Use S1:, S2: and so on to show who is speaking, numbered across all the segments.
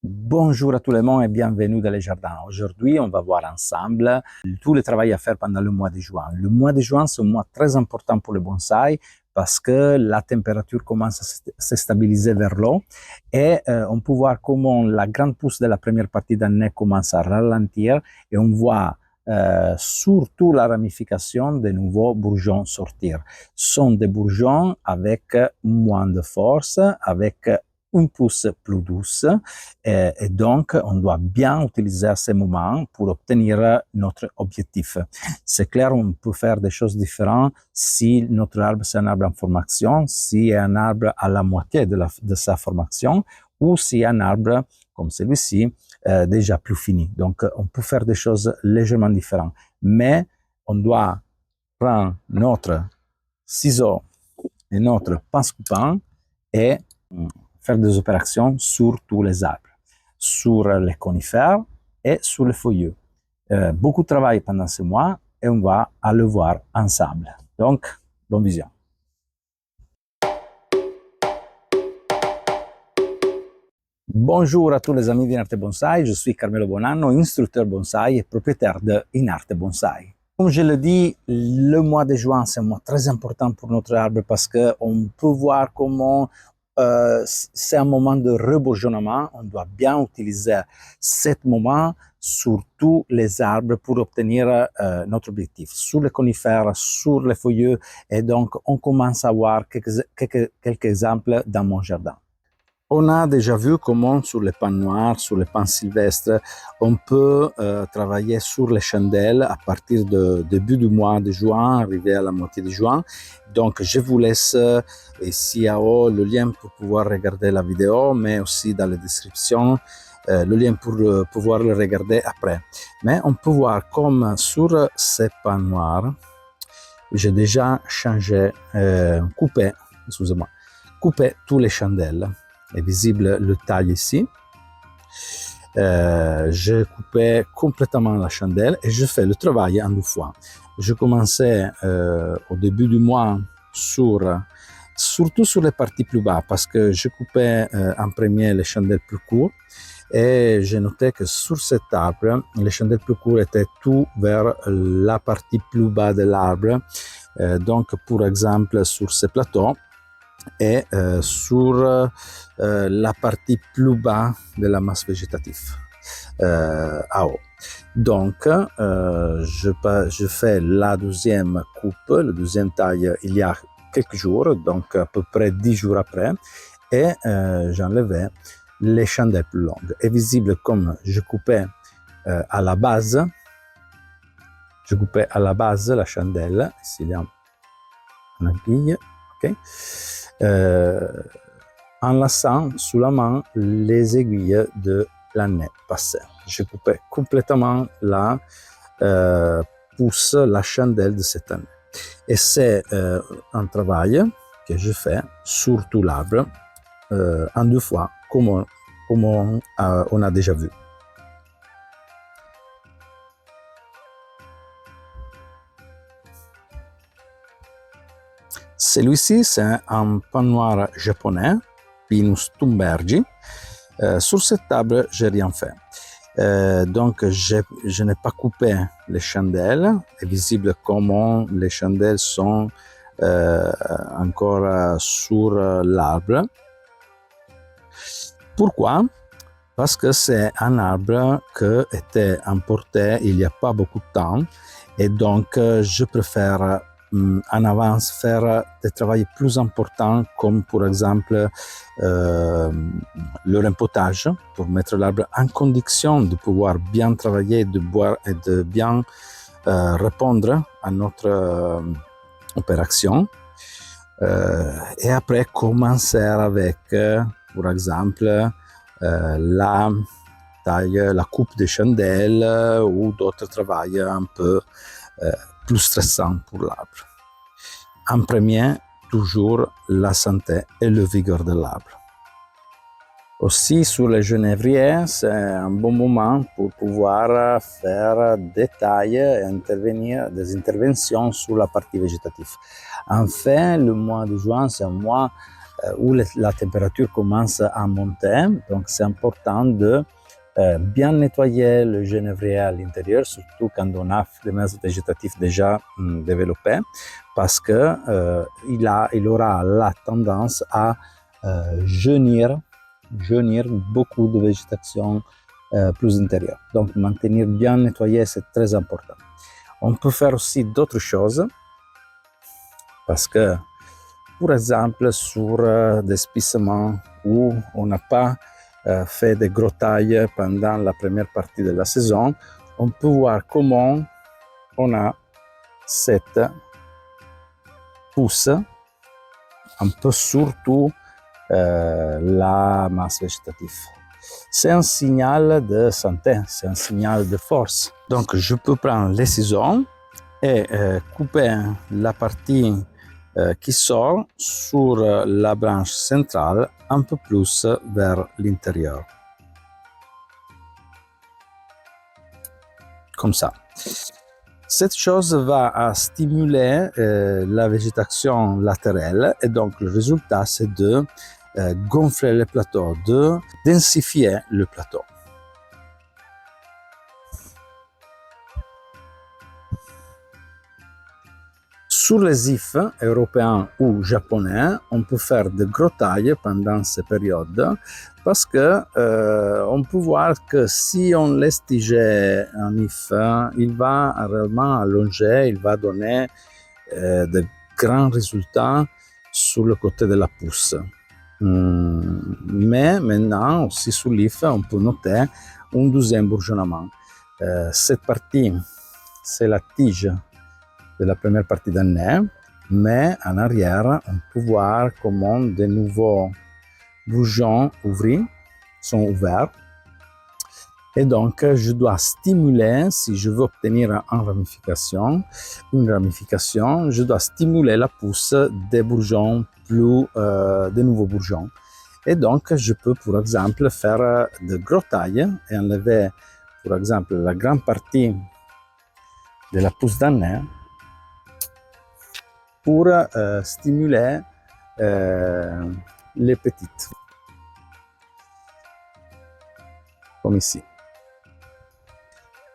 S1: Bonjour à tout le monde et bienvenue dans les jardins. Aujourd'hui, on va voir ensemble tout le travail à faire pendant le mois de juin. Le mois de juin, c'est un mois très important pour le bonsaï parce que la température commence à se stabiliser vers l'eau et on peut voir comment la grande pousse de la première partie d'année commence à ralentir et on voit surtout la ramification des nouveaux bourgeons sortir. Ce sont des bourgeons avec moins de force, avec une pousse plus douce et donc on doit bien utiliser ces moments pour obtenir notre objectif. C'est clair, on peut faire des choses différentes si notre arbre c'est un arbre en formation, si c'est un arbre à la moitié de sa formation ou si c'est un arbre comme celui-ci déjà plus fini. Donc on peut faire des choses légèrement différentes, mais on doit prendre notre ciseau et notre pince coupant et faire des opérations sur tous les arbres, sur les conifères et sur les feuillus. Beaucoup de travail pendant ce mois et on va le voir ensemble. Donc, bonne vision. Bonjour à tous les amis d'Inarte Bonsai, je suis Carmelo Bonanno, instructeur bonsai et propriétaire de Inarte Bonsai. Comme je le dis, le mois de juin, c'est un mois très important pour notre arbre parce qu'on peut voir comment c'est un moment de rebourgeonnement. On doit bien utiliser ce moment sur tous les arbres pour obtenir notre objectif, sur les conifères, sur les feuillus. Et donc, on commence à voir quelques exemples dans mon jardin. On a déjà vu comment sur les pins noirs, sur les pins sylvestres, on peut travailler sur les chandelles à partir du début du mois de juin, arriver à la moitié de juin. Donc je vous laisse ici en haut le lien pour pouvoir regarder la vidéo, mais aussi dans la description le lien pour pouvoir le regarder après. Mais on peut voir comme sur ces pins noirs, j'ai déjà changé, coupé tous les chandelles. Est visible le taille ici. Je coupais complètement la chandelle et je fais le travail en deux fois. Je commençais au début du mois surtout sur les parties plus bas parce que je coupais en premier les chandelles plus courtes et j'ai noté que sur cet arbre, les chandelles plus courtes étaient tout vers la partie plus bas de l'arbre. Donc, pour exemple, sur ce plateau, et sur la partie plus bas de la masse végétative à haut. Donc, je fais la deuxième coupe, la deuxième taille il y a quelques jours, donc à peu près 10 jours après, et j'enlevais les chandelles plus longues. Est visible comme je coupais à la base, la chandelle, ici il y a une aiguille, ok. En laissant sous la main les aiguilles de l'année passée. Je coupais complètement la pousse, la chandelle de cette année. Et c'est un travail que je fais sur tout l'arbre en deux fois, comme on a déjà vu. Celui-ci, c'est un pin noir japonais, Pinus thunbergi. Sur cette table, j'ai rien fait. Donc, je n'ai pas coupé les chandelles. C'est visible comment les chandelles sont encore sur l'arbre. Pourquoi? Parce que c'est un arbre qui était importé il n'y a pas beaucoup de temps. Et donc, je préfère en avance faire des travaux plus importants comme par exemple le rempotage pour mettre l'arbre en condition de pouvoir bien travailler et de bien répondre à notre opération et après commencer avec par exemple la taille, la coupe des chandelles ou d'autres travaux un peu plus stressant pour l'arbre. En premier, toujours la santé et le vigueur de l'arbre. Aussi, sur les genévriers, c'est un bon moment pour pouvoir faire des tailles et intervenir, des interventions sur la partie végétative. En fait, le mois de juin, c'est un mois où la température commence à monter. Donc c'est important de bien nettoyer le genévrier à l'intérieur, surtout quand on a des masses végétatives déjà développées, parce que il aura la tendance à jaunir beaucoup de végétation plus intérieure. Donc maintenir bien nettoyé, c'est très important. On peut faire aussi d'autres choses, parce que, par exemple, sur des spissements où on n'a pas fait de gros tailles pendant la première partie de la saison, on peut voir comment on a cette pousse un peu surtout la masse végétative. C'est un signal de santé, c'est un signal de force. Donc je peux prendre les ciseaux et couper la partie qui sort sur la branche centrale un peu plus vers l'intérieur. Comme ça. Cette chose va stimuler la végétation latérale et donc le résultat c'est de gonfler le plateau, de densifier le plateau. Sur les ifs européens ou japonais, on peut faire de gros tailles pendant ces périodes parce que on peut voir que si on laisse tiger un if, il va réellement allonger, il va donner de grands résultats sur le côté de la pousse. Mais maintenant, aussi sur l'if, on peut noter un deuxième bourgeonnement. Cette partie, c'est la tige de la première partie d'année, mais en arrière, on peut voir comment de nouveaux bourgeons sont ouverts. Et donc, je dois stimuler, si je veux obtenir une ramification, je dois stimuler la pousse des bourgeons des nouveaux bourgeons. Et donc, je peux, par exemple, faire de gros tailles et enlever, par exemple, la grande partie de la pousse d'année pour stimuler les petites, comme ici.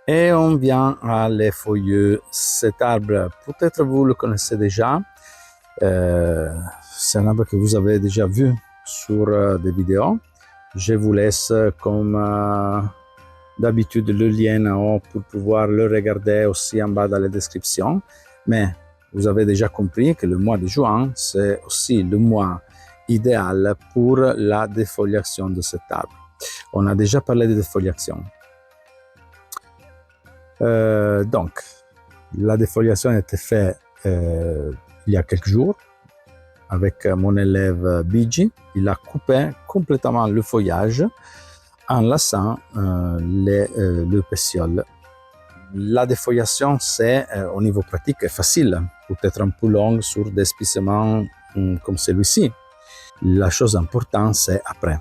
S1: Et on vient à les feuillus. Cet arbre, peut-être vous le connaissez déjà. C'est un arbre que vous avez déjà vu sur des vidéos. Je vous laisse comme d'habitude le lien en haut pour pouvoir le regarder aussi en bas dans la description. Mais vous avez déjà compris que le mois de juin, c'est aussi le mois idéal pour la défoliation de cet arbre. On a déjà parlé de défoliation. Donc, la défoliation a été faite il y a quelques jours avec mon élève Bigi. Il a coupé complètement le feuillage en laissant le pétiole. La défoliation, c'est au niveau pratique facile, peut-être un peu long sur des spissements comme celui-ci. La chose importante, c'est après.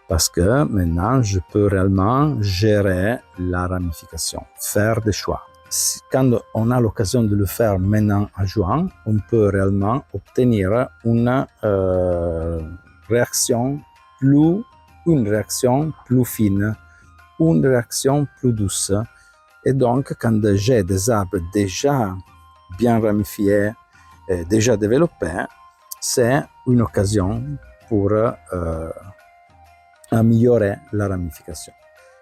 S1: Parce que maintenant, je peux réellement gérer la ramification, faire des choix. Quand on a l'occasion de le faire maintenant en juin, on peut réellement obtenir une réaction plus fine, une réaction plus douce. Et donc, quand j'ai des arbres déjà bien ramifiés, déjà développés, c'est une occasion pour améliorer la ramification.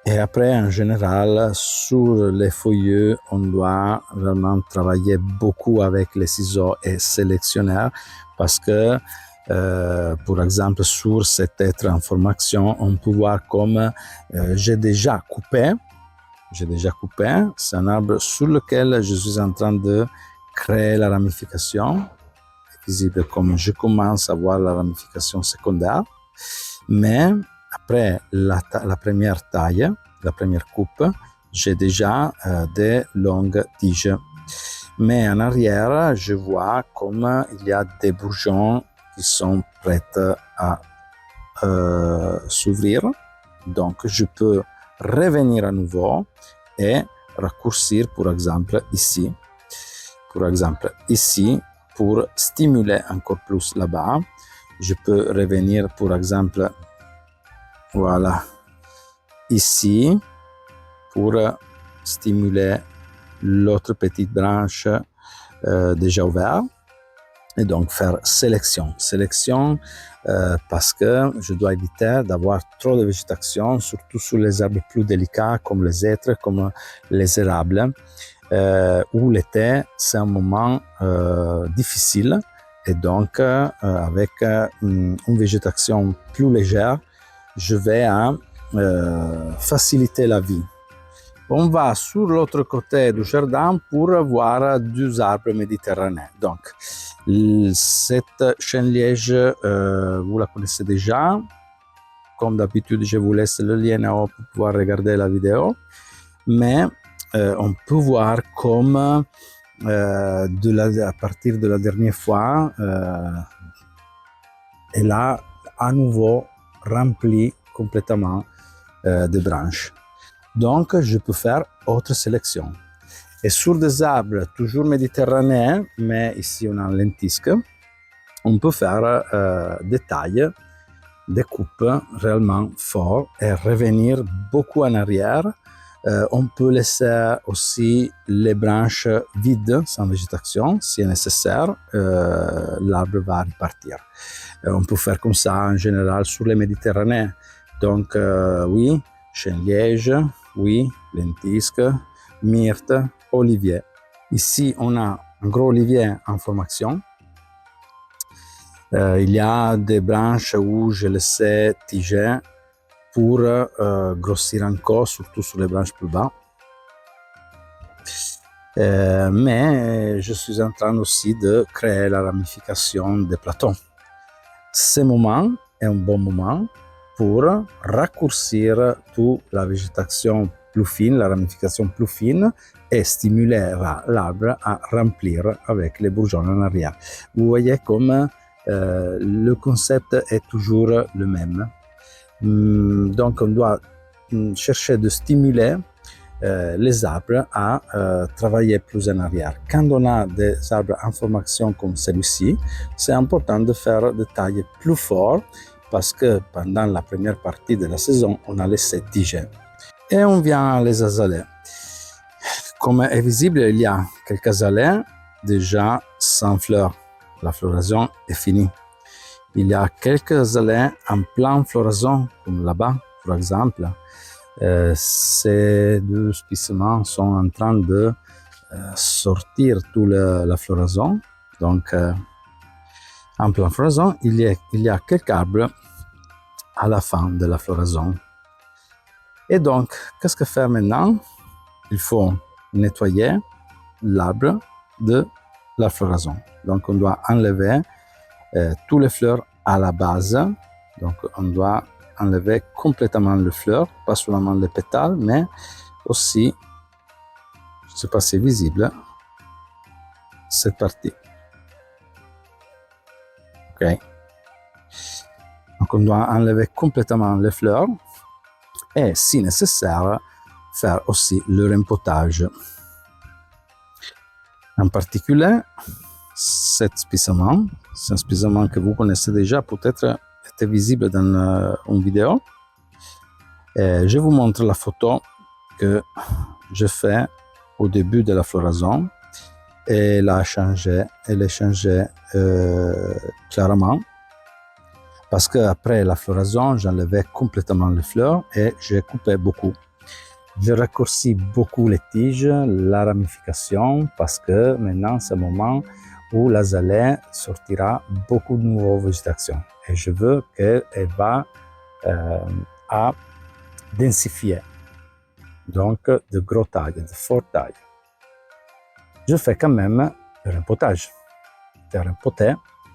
S1: Et après, en général, sur les feuillus, on doit vraiment travailler beaucoup avec les ciseaux et sélectionneurs parce que, par exemple, sur cet être en formation, on peut voir comme j'ai déjà coupé. C'est un arbre sur lequel je suis en train de créer la ramification. Visible comme je commence à voir la ramification secondaire. Mais après la première taille, la première coupe, j'ai déjà des longues tiges. Mais en arrière, je vois comme il y a des bourgeons qui sont prêts à s'ouvrir. Donc, je peux revenir à nouveau et raccourcir, par exemple, ici. Pour stimuler encore plus là-bas. Je peux revenir, par exemple, voilà, ici, pour stimuler l'autre petite branche déjà ouverte. Et donc faire sélection. Sélection parce que je dois éviter d'avoir trop de végétation, surtout sur les arbres plus délicats comme les hêtres, comme les érables, où l'été, c'est un moment difficile. Et donc, avec une végétation plus légère, je vais faciliter la vie. On va sur l'autre côté du jardin pour voir deux arbres méditerranéens. Donc, cette chêne-liège, vous la connaissez déjà. Comme d'habitude, je vous laisse le lien en haut pour pouvoir regarder la vidéo. Mais on peut voir comme à partir de la dernière fois, elle a à nouveau rempli complètement de branches. Donc, je peux faire autre sélection. Et sur des arbres toujours méditerranéens, mais ici on a un lentisque, on peut faire des tailles, des coupes réellement fortes et revenir beaucoup en arrière. On peut laisser aussi les branches vides, sans végétation, si est nécessaire, l'arbre va repartir. On peut faire comme ça en général sur les Méditerranéens. Donc oui, chêne-liège, oui, lentisque, myrte, olivier. Ici, on a un gros olivier en formation. Il y a des branches où je laisse tiger pour grossir encore, surtout sur les branches plus bas. Mais je suis en train aussi de créer la ramification des plateaux. Ce moment est un bon moment pour raccourcir toute la végétation plus fine, la ramification plus fine, et stimuler l'arbre à remplir avec les bourgeons en arrière. Vous voyez comme le concept est toujours le même. Donc on doit chercher de stimuler les arbres à travailler plus en arrière. Quand on a des arbres en formation comme celui-ci, c'est important de faire des tailles plus fortes parce que pendant la première partie de la saison, on a laissé tiger. Et on vient les azalées. Comme est visible, il y a quelques azalées déjà sans fleurs. La floraison est finie. Il y a quelques azalées en pleine floraison, comme là-bas, par exemple. Ces deux spécimens sont en train de sortir toute la floraison. Donc, en pleine floraison, il y a quelques arbres à la fin de la floraison. Et donc, qu'est-ce que faire maintenant? Il faut nettoyer l'arbre de la floraison. Donc, on doit enlever toutes les fleurs à la base. Donc, on doit enlever complètement les fleurs, pas seulement les pétales, mais aussi, je ne sais pas si c'est visible, cette partie. Ok. Donc, on doit enlever complètement les fleurs et, si nécessaire, faire aussi le rempotage. En particulier, cet spécimen, c'est un spécimen que vous connaissez déjà, peut-être était visible dans une vidéo. Et je vous montre la photo que je fais au début de la floraison. Et elle a changé clairement. Parce qu'après la floraison, j'enlevais complètement les fleurs et j'ai coupé beaucoup. Je raccourcis beaucoup les tiges, la ramification, parce que maintenant c'est le moment où l'azalée sortira beaucoup de nouvelles végétations. Et je veux qu'elle va à densifier. Donc de gros tailles, de fortes tailles. Je fais quand même le rempotage. Faire rempoter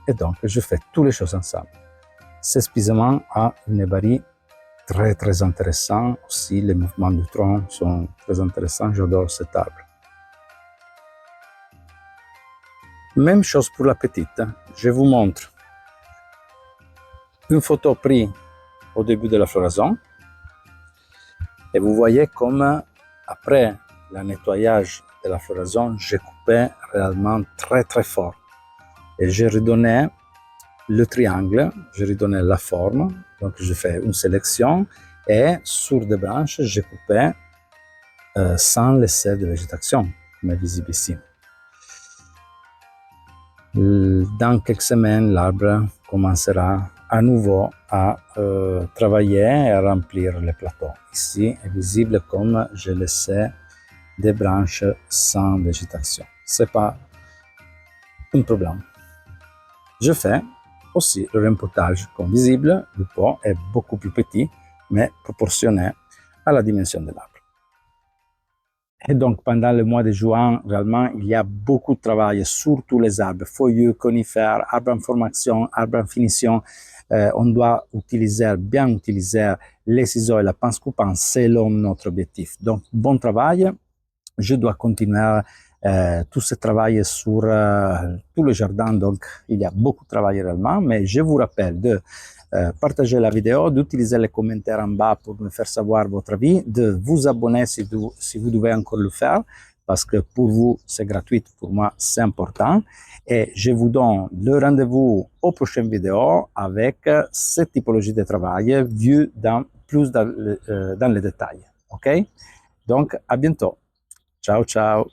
S1: et donc je fais toutes les choses ensemble. Ce spécimen a une barille très intéressant. Aussi, les mouvements du tronc sont très intéressants. J'adore cet arbre. Même chose pour la petite. Je vous montre une photo prise au début de la floraison. Et vous voyez comme après le nettoyage de la floraison, j'ai coupé réellement très fort. Et j'ai redonné le triangle, je redonnais la forme, donc je fais une sélection et sur des branches, je coupais sans laisser de végétation, comme est visible ici. Dans quelques semaines, l'arbre commencera à nouveau à travailler et à remplir les plateaux. Ici est visible comme je laissais des branches sans végétation. Ce n'est pas un problème. Je fais aussi le rempotage comme visible. Le pot est beaucoup plus petit, mais proportionné à la dimension de l'arbre. Et donc, pendant le mois de juin, réellement, il y a beaucoup de travail sur tous les arbres, feuillus, conifères, arbres en formation, arbres en finition. On doit bien utiliser les ciseaux et la pince coupante selon notre objectif. Donc, bon travail. Je dois continuer tout ce travail sur tout le jardin. Donc, il y a beaucoup de travail réellement, mais je vous rappelle de partager la vidéo, d'utiliser les commentaires en bas pour me faire savoir votre avis, de vous abonner si vous devez encore le faire, parce que pour vous, c'est gratuit, pour moi, c'est important. Et je vous donne le rendez-vous aux prochaines vidéos avec cette typologie de travail vue plus dans les détails. OK? Donc, à bientôt. Ciao, ciao.